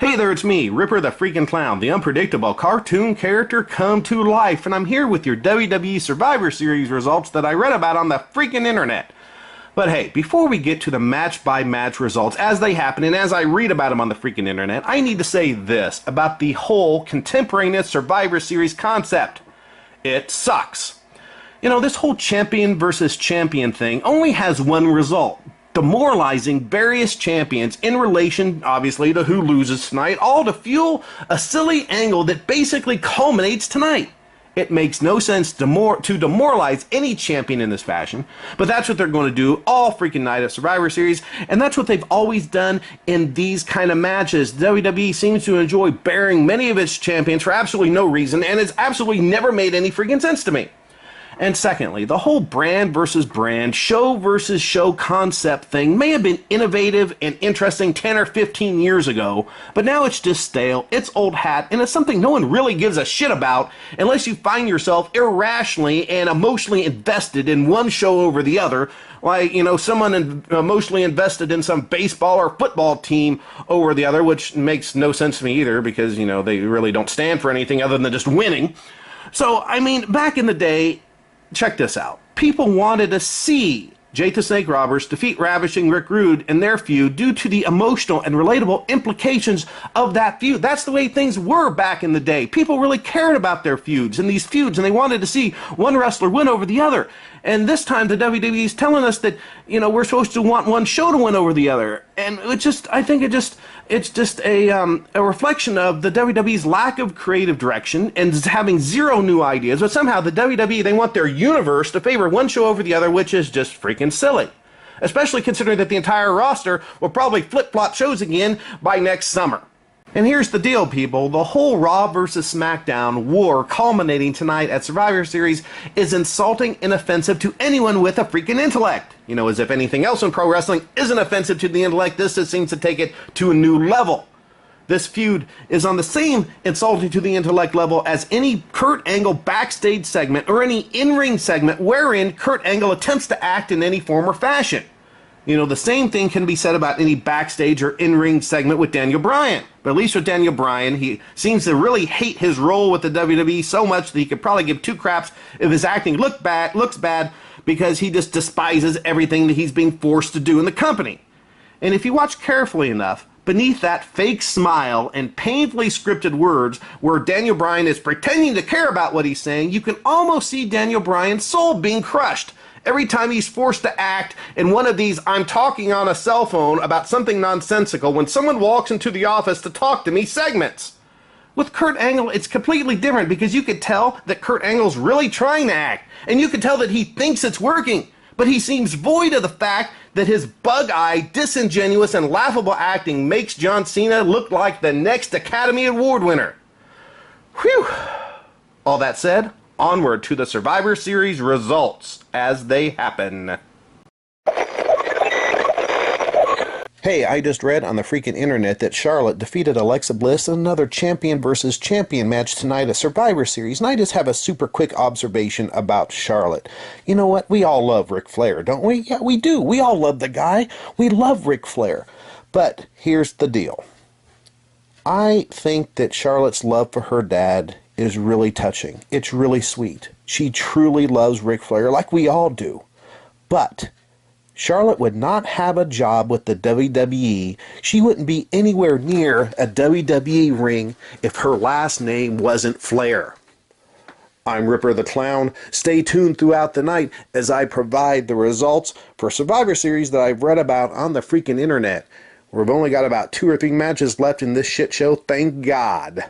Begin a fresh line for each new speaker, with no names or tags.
Hey there, it's me, Ripper the Freaking Clown, the unpredictable cartoon character come to life, and I'm here with your WWE Survivor Series results that I read about on the freaking internet. But hey, before we get to the match-by-match results as they happen and as I read about them on the freaking internet, I need to say this about the whole contemporaneous Survivor Series concept. It sucks. You know, this whole champion versus champion thing only has one result. Demoralizing various champions in relation, obviously, to who loses tonight, all to fuel a silly angle that basically culminates tonight. It makes no sense to demoralize any champion in this fashion, but that's what they're going to do all freaking night of Survivor Series, and that's what they've always done in these kind of matches. WWE seems to enjoy burying many of its champions for absolutely no reason, and it's absolutely never made any freaking sense to me. And secondly, the whole brand versus brand, show versus show concept thing may have been innovative and interesting 10 or 15 years ago, but now it's just stale, it's old hat, and it's something no one really gives a shit about unless you find yourself irrationally and emotionally invested in one show over the other, like, you know, someone emotionally invested in some baseball or football team over the other, which makes no sense to me either because, you know, they really don't stand for anything other than just winning. So, I mean, back in the day, check this out. People wanted to see Jake the Snake Roberts defeat Ravishing Rick Rude in their feud due to the emotional and relatable implications of that feud. That's the way things were back in the day. People really cared about their feuds and these feuds, and they wanted to see one wrestler win over the other. And this time the WWE is telling us that, you know, we're supposed to want one show to win over the other. And I think it's just a reflection of the WWE's lack of creative direction and having zero new ideas. But somehow the WWE, they want their universe to favor one show over the other, which is just freaking silly. Especially considering that the entire roster will probably flip-flop shows again by next summer. And here's the deal, people. The whole Raw versus SmackDown war culminating tonight at Survivor Series is insulting and offensive to anyone with a freaking intellect. You know, as if anything else in pro wrestling isn't offensive to the intellect, this just seems to take it to a new level. This feud is on the same insulting to the intellect level as any Kurt Angle backstage segment or any in-ring segment wherein Kurt Angle attempts to act in any form or fashion. You know, the same thing can be said about any backstage or in-ring segment with Daniel Bryan. But at least with Daniel Bryan, he seems to really hate his role with the WWE so much that he could probably give two craps if his acting looks bad because he just despises everything that he's being forced to do in the company. And if you watch carefully enough, beneath that fake smile and painfully scripted words where Daniel Bryan is pretending to care about what he's saying, you can almost see Daniel Bryan's soul being crushed every time he's forced to act in one of these I'm talking on a cell phone about something nonsensical when someone walks into the office to talk to me segments. With Kurt Angle, it's completely different because you could tell that Kurt Angle's really trying to act, and you could tell that he thinks it's working, but he seems void of the fact that his bug-eyed, disingenuous, and laughable acting makes John Cena look like the next Academy Award winner. Whew! All that said, onward to the Survivor Series results as they happen. Hey, I just read on the freaking internet that Charlotte defeated Alexa Bliss in another champion versus champion match tonight at Survivor Series, and I just have a super quick observation about Charlotte. You know what? We all love Ric Flair, don't we? Yeah, we do. We all love the guy. We love Ric Flair. But here's the deal. I think that Charlotte's love for her dad is really touching. It's really sweet. She truly loves Ric Flair like we all do. But Charlotte would not have a job with the WWE. She wouldn't be anywhere near a WWE ring if her last name wasn't Flair. I'm Ripper the Clown. Stay tuned throughout the night as I provide the results for Survivor Series that I've read about on the freaking internet. We've only got about 2 or 3 matches left in this shit show, thank God.